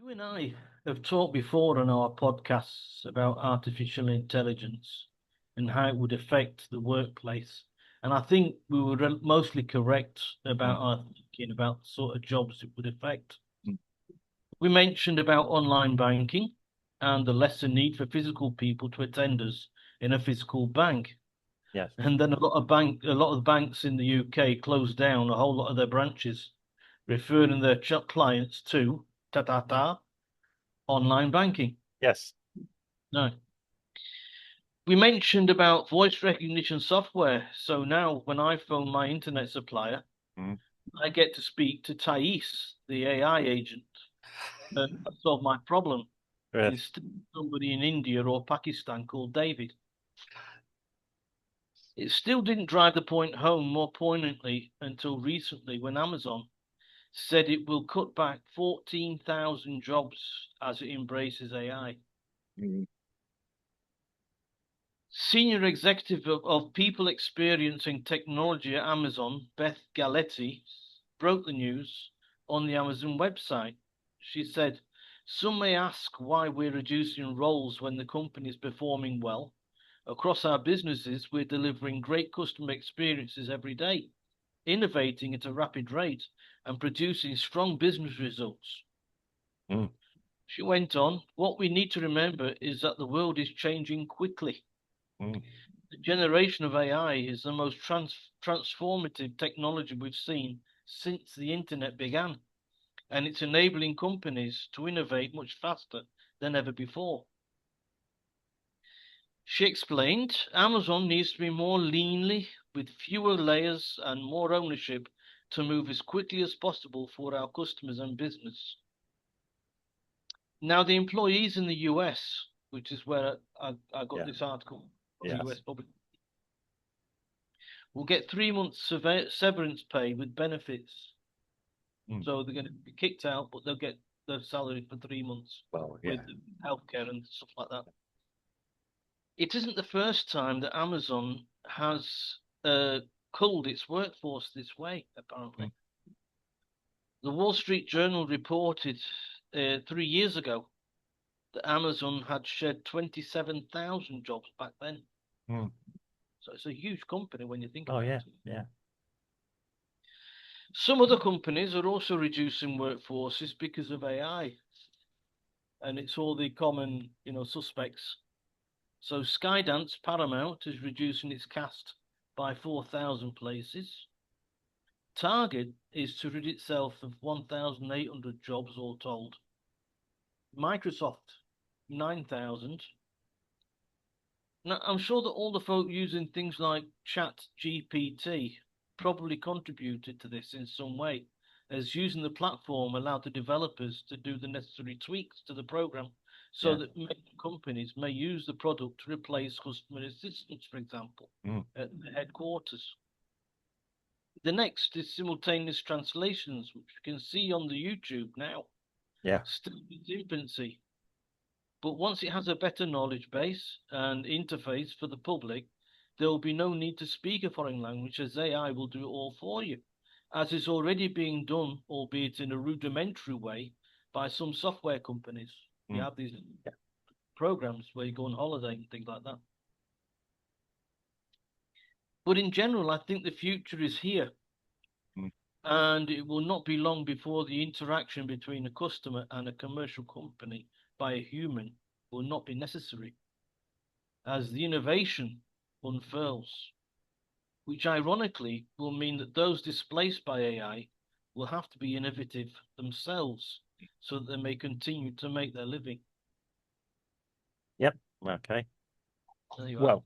You and I have talked before on our podcasts about artificial intelligence and how it would affect the workplace. And I think we were mostly correct about Mm, our thinking about the sort of jobs it would affect. mm. We mentioned about online banking and the lesser need for physical people to attend us in a physical bank. Yes. And then a lot of banks in the UK closed down a whole lot of their branches, referring their clients to online banking. Yes. No. We mentioned about voice recognition software. So now when I phone my internet supplier, Mm. I get to speak to Thais, the AI agent, and solve my problem Yes. instead of somebody in India or Pakistan called David. It still didn't drive the point home more poignantly until recently when Amazon said it will cut back 14,000 jobs as it embraces AI. Mm. Senior executive of people experiencing technology at Amazon, Beth Galetti, broke the news on the Amazon website. She said, "Some may ask why we're reducing roles when the company is performing well. Across our businesses, we're delivering great customer experiences every day, innovating at a rapid rate, and producing strong business results." Mm. She went on, "What we need to remember is that the world is changing quickly. Mm. The generation of AI is the most transformative technology we've seen since the internet began, and it's enabling companies to innovate much faster than ever before." She explained Amazon needs to be more leanly, with fewer layers and more ownership to move as quickly as possible for our customers and business. Now, the employees in the US, which is where I got Yeah. this article from the US Yes. public, will get 3 months severance pay with benefits. Mm. So they're going to be kicked out, but they'll get their salary for 3 months Well, with yeah. healthcare and stuff like that. It isn't the first time that Amazon has culled its workforce this way, Mm. apparently. The Wall Street Journal reported 3 years ago that Amazon had shed 27,000 jobs back then. Mm. So it's a huge company when you think Oh, about yeah. it. Yeah. Some other companies are also reducing workforces because of AI, and it's all the common, suspects. So Skydance Paramount is reducing its cast by 4,000 places. Target is to rid itself of 1,800 jobs all told. Microsoft, 9,000. Now, I'm sure that all the folk using things like Chat GPT probably contributed to this in some way, as using the platform allowed the developers to do the necessary tweaks to the program so Yeah. that companies may use the product to replace customer assistants, for example, Mm. at the headquarters. The next is simultaneous translations, which you can see on the YouTube now, Yeah. still in its infancy. But once it has a better knowledge base and interface for the public, there will be no need to speak a foreign language, as AI will do it all for you, as is already being done, albeit in a rudimentary way, by some software companies. You Mm. have these Yeah. programs where you go on holiday and things like that. But in general, I think the future is here, Mm. and it will not be long before the interaction between a customer and a commercial company by a human will not be necessary, as the innovation unfurls, which ironically will mean that those displaced by AI will have to be innovative themselves so that they may continue to make their living. Yep. Okay. There you are. Well,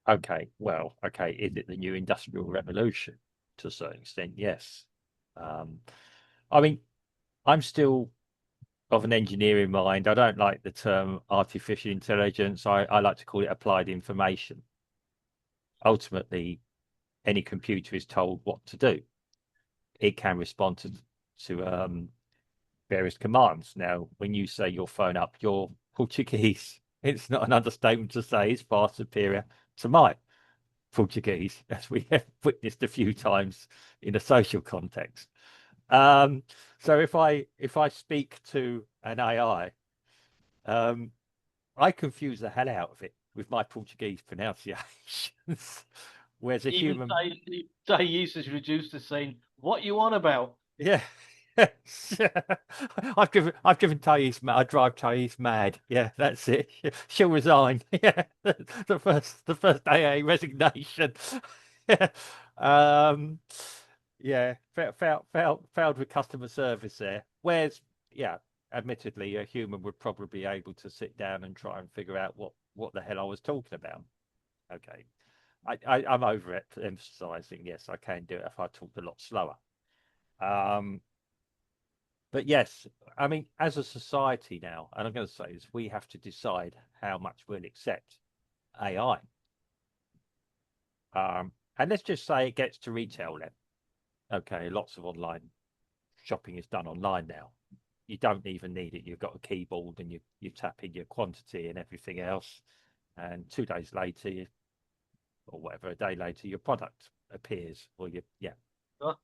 okay. Well, okay. Is it the new industrial revolution? To a certain extent, yes. Um, I mean, I'm still of an engineering mind. I don't like the term artificial intelligence. I like to call it applied information. Ultimately, any computer is told what to do. It can respond to various commands. Now, when you say your phone up, your Portuguese, it's not an understatement to say it's far superior to my Portuguese, as we have witnessed a few times in a social context. So if I speak to an AI, um, I confuse the hell out of it with my Portuguese pronunciations, whereas a Even human, Thais is reduced to saying, "What you on about?" yeah. I've driven Thais mad. I drive Thais mad. Yeah, that's it. She'll resign. Yeah, the first AA resignation. Yeah, um, yeah, failed with customer service there. Whereas, yeah, admittedly, a human would probably be able to sit down and try and figure out what the hell I was talking about. Okay, I'm over it, emphasizing. Yes, I can do it if I talked a lot slower. Um, but yes, I mean, as a society now, and I'm going to say this, we have to decide how much we'll accept AI. And let's just say it gets to retail then. Okay, lots of online shopping is done online now. You don't even need it. You've got a keyboard and you tap in your quantity and everything else. And 2 days later, or whatever, a day later, your product appears. Or yeah, Huh?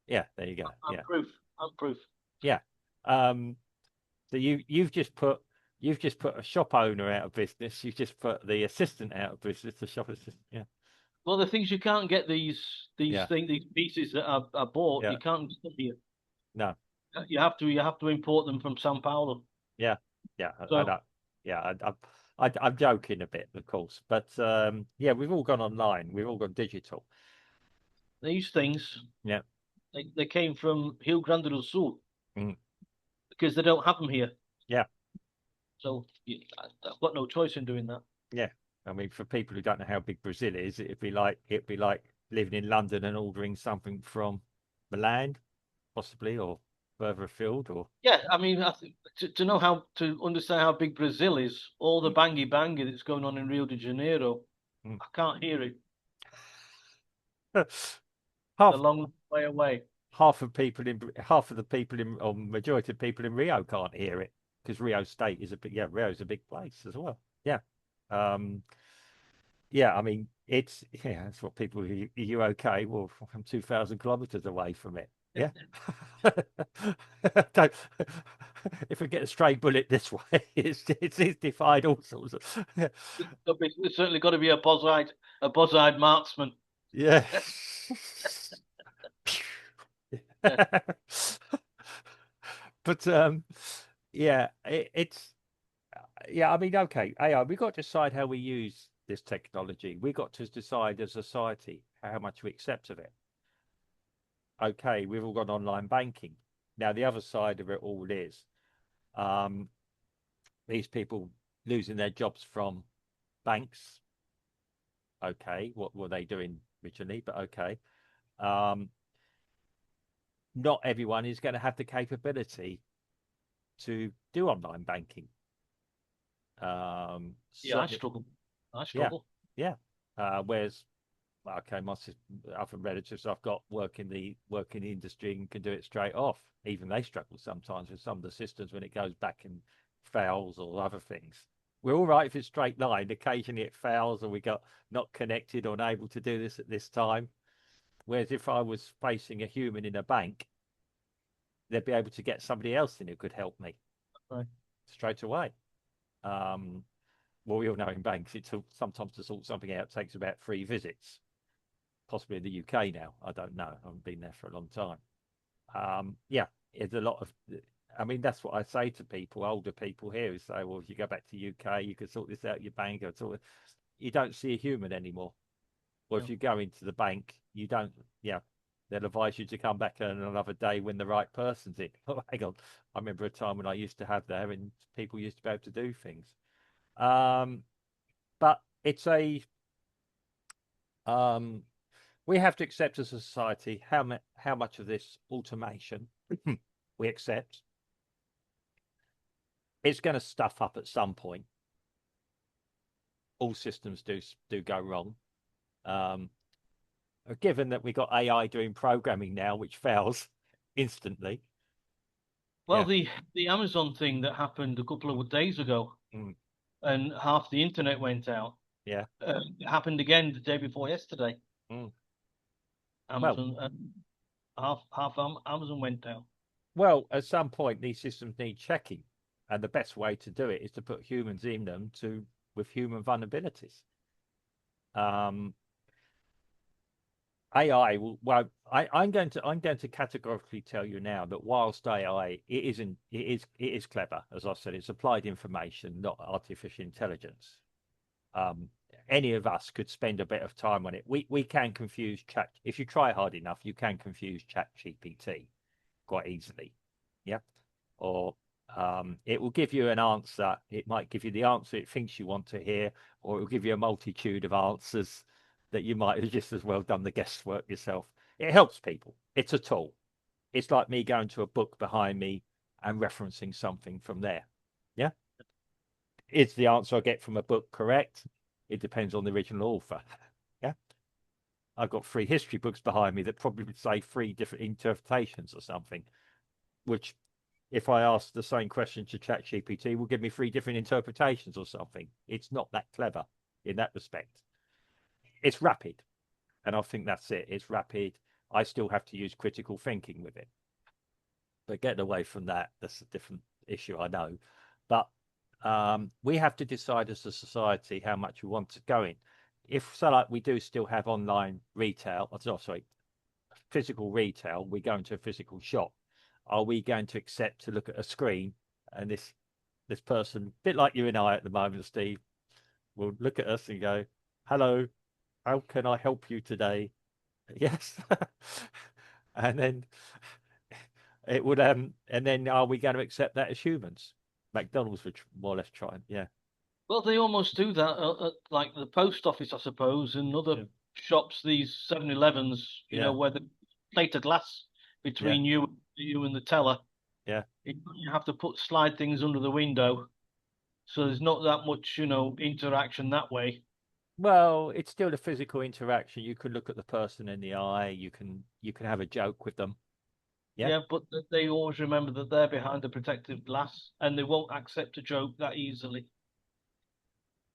yeah, there you go. I'm Yeah, proof. I'm proof. yeah. Um, So you've just put a shop owner out of business. You've just put the assistant out of business. The shop assistant. Yeah, Well, the things you can't get yeah, these pieces that are bought, yeah. you can't get them here. No, You have to import them from Sao Paulo. yeah, yeah. I So know. Yeah, I'm joking a bit, of course, but yeah, we've all gone online. We've all gone digital. these things Yeah, they came from Rio Grande do Sul mm, because they don't have them here. yeah, So I've got no choice in doing that. yeah. I mean, for people who don't know how big Brazil is, it'd be like living in London and ordering something from Milan, possibly, or further afield, or Yeah, I mean, I think to know how to understand how big Brazil is, all the bangy bangy that's going on in Rio de Janeiro, mm. I can't hear it. It's a half long way away. half of the people in or majority of people in Rio can't hear it because Rio State is a big Rio's a big place as well. Yeah. Um yeah, I mean yeah, that's what people are you okay? Well, I'm 2,000 kilometers away from it. Yeah. Don't- if we get a stray bullet this way, it's defied all sorts of There's certainly got to be a boz-eyed marksman. yeah. Yeah. But yeah, it's yeah, I mean, okay, AI, we've got to decide how we use this technology. We've got to decide as a society how much we accept of it. Okay, we've all got online banking. Now, the other side of it all is um, these people losing their jobs from banks. Okay, what were they doing originally? But okay. Um, not everyone is going to have the capability to do online banking. Yeah, I Certainly, struggle. I yeah, struggle. yeah. Whereas okay, other relatives I've got work in the industry and can do it straight off. Even they struggle sometimes with some of the systems when it goes back and fails or other things. We're all right if it's straight line. Occasionally it fails or we got not connected or unable to do this at this time. Whereas if I was facing a human in a bank, they'd be able to get somebody else in who could help me Right. straight away. Um, well, we all know in banks, sometimes to sort something out takes about 3 visits. Possibly in the UK now. I don't know. I haven't been there for a long time. Yeah, it's a lot of. I mean, that's what I say to people, older people here, who say, "Well, if you go back to UK, you could sort this out. Your bank, or sort of, you don't see a human anymore. Or if No. you go into the bank, you don't. Yeah, they'll advise you to come back on another day when the right person's in. Oh, hang on, I remember a time when I used to have there, and people used to be able to do things. Um, but it's a um, we have to accept as a society how much of this automation we accept. It's going to stuff up at some point. All systems do go wrong. Um, given that we got AI doing programming now, which fails instantly. Well, Yeah, the Amazon thing that happened a couple of days ago, mm, and half the internet went out. yeah. It happened again the day before yesterday. Mm. Well, Amazon. Amazon went down. Well, at some point, these systems need checking, and the best way to do it is to put humans in them to with human vulnerabilities. Um, AI will, well, I'm going to categorically tell you now that whilst AI it is clever, as I said, it's applied information, not artificial intelligence. Um, any of us could spend a bit of time on it. We can confuse chat if you try hard enough, you can confuse chat GPT quite easily. Yeah. Or it will give you an answer. It might give you the answer it thinks you want to hear, or it will give you a multitude of answers that you might have just as well done the guesswork yourself. It helps people. It's a tool. It's like me going to a book behind me and referencing something from there. Yeah. Is the answer I get from a book correct? It depends on the original author. Yeah. I've got 3 history books behind me that probably would say 3 different interpretations or something, which if I ask the same question to ChatGPT, will give me 3 different interpretations or something. It's not that clever in that respect. It's rapid, and I think that's it. It's rapid. I still have to use critical thinking with it. But getting away from that, that's a different issue, I know. But we have to decide as a society how much we want to go in. If so, like we do still have online retail, oh, sorry, physical retail, we go into a physical shop. Are we going to accept to look at a screen and this person, a bit like you and I at the moment, Steve, will look at us and go, "Hello, how can I help you today?" Yes, and then it would and then are we going to accept that as humans? McDonald's would more or less try and yeah. Well, they almost do that at like the post office, I suppose, and other Yeah. shops. These 7-Elevens, Yeah, where the plate of glass yeah, between you and the teller. yeah. You have to slide things under the window, so there's not that much, interaction that way. Well, it's still a physical interaction. You can look at the person in the eye. You can have a joke with them. Yeah, Yeah, but they always remember that they're behind a protective glass, and they won't accept a joke that easily.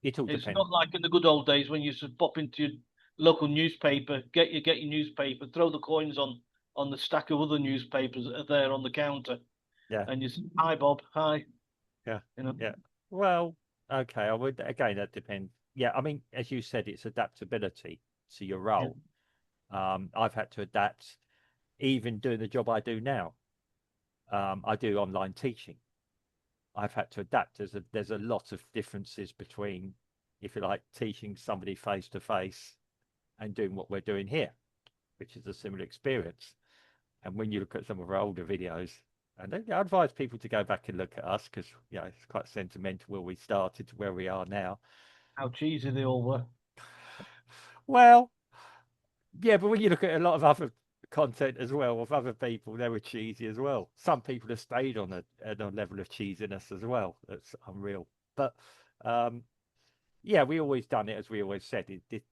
it all It's depends. not like in the good old days when you used to pop into your local newspaper, get your newspaper, throw the coins on the stack of other newspapers that are there on the counter, Yeah, and you say, "Hi, Bob. Hi." yeah, You know. yeah. Well, okay. I would again. That depends. Yeah, I mean, as you said, it's adaptability to your Yeah. role. I've had to adapt, even doing the job I do now. I do online teaching. I've had to adapt. There's a lot of differences between, if you like, teaching somebody face to face and doing what we're doing here, which is a similar experience. And when you look at some of our older videos, and I advise people to go back and look at us because it's quite sentimental where we started to where we are now. How cheesy they all were. Well, yeah, but when you look at a lot of other content as well of other people, they were cheesy as well. Some people have stayed on a level of cheesiness as well. That's unreal. But um, yeah, we always done it as we always said.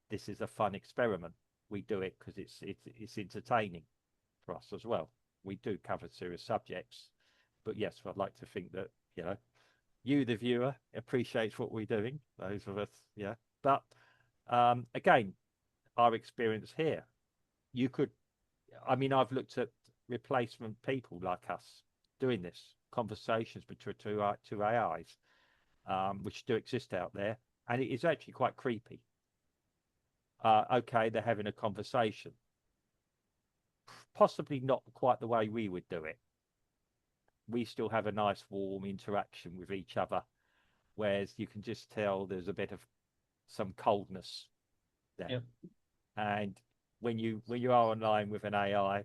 This is a fun experiment. We do it because it's entertaining for us as well. We do cover serious subjects, but yes, I'd like to think that you, the viewer, appreciates what we're doing. Those of us, yeah. But again, our experience here, you could. I mean, I've looked at replacement people like us doing this conversations between two AIs, which do exist out there, and it is actually quite creepy. Okay, they're having a conversation, possibly not quite the way we would do it. We still have a nice warm interaction with each other, whereas you can just tell there's a bit of some coldness there. Yeah. And when you are online with an AI,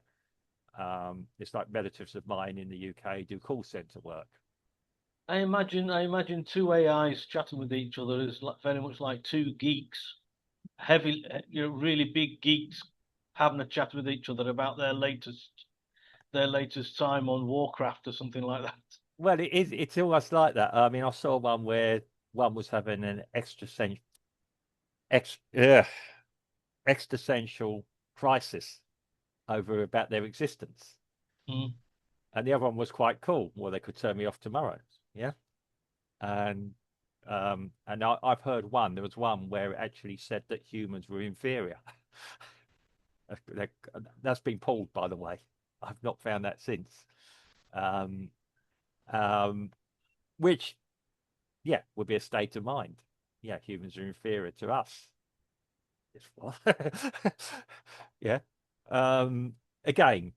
it's like relatives of mine in the UK do call center work. I imagine two AIs chatting with each other is very much like two geeks, heavy, really big geeks having a chat with each other about their latest time on Warcraft or something like that. Well, it is. It's almost like that. I mean, I saw one where one was having an ex, ugh, existential crisis over about their existence, Mm. and the other one was quite cool. Well, they could turn me off tomorrow. Yeah, and I've heard one. There was one where it actually said that humans were inferior. That's been pulled, by the way. I've not found that since. Um, which, yeah, would be a state of mind. Yeah, humans are inferior to us. It's what? Yeah. Um, Again,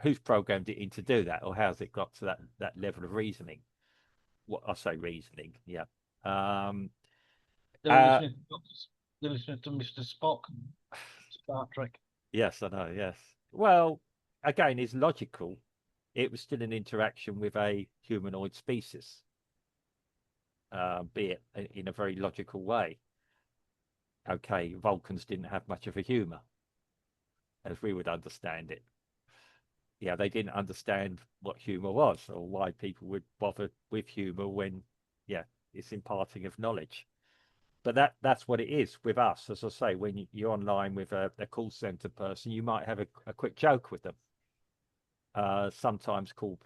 who's programmed it in to do that, or how's it got to that level of reasoning? What I say reasoning, yeah. Um, They're uh, listening. They're listening to Mr. Spock, Star Trek. yes, I know. Yes. Well, again, it's logical. It was still an interaction with a humanoid species, be it in a very logical way. Okay, Vulcans didn't have much of a humor, as we would understand it. Yeah, they didn't understand what humor was or why people would bother with humor when, yeah, it's imparting of knowledge. But that's what it is with us. As I say, when you're online with a call center person, you might have a quick joke with them. Sometimes call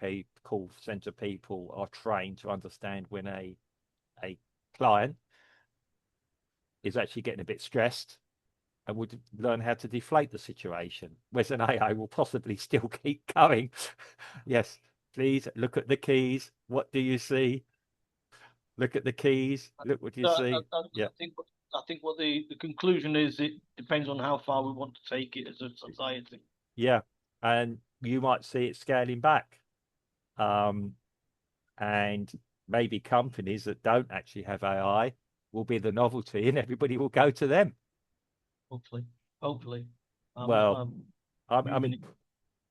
center people are trained to understand when a client is actually getting a bit stressed and would learn how to deflate the situation. Whereas an AI will possibly still keep going. Yes, please look at the keys. What do you see? Look at the keys. Look what you So see. Yeah, I think what the conclusion is, it depends on how far we want to take it as a society. yeah. And you might see it scaling back. Um, and maybe companies that don't actually have AI will be the novelty and everybody will go to them. Hopefully, hopefully, Well, I'm I, I using mean, it.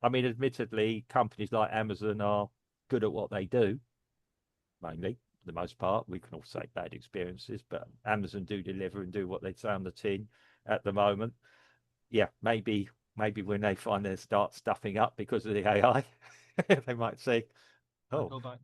I mean, admittedly, companies like Amazon are good at what they do, mainly, for the most part. We can all say bad experiences, but Amazon do deliver and do what they say on the tin at the moment. Yeah, maybe when they find they start stuffing up because of the AI, they might say, I "Oh, go back.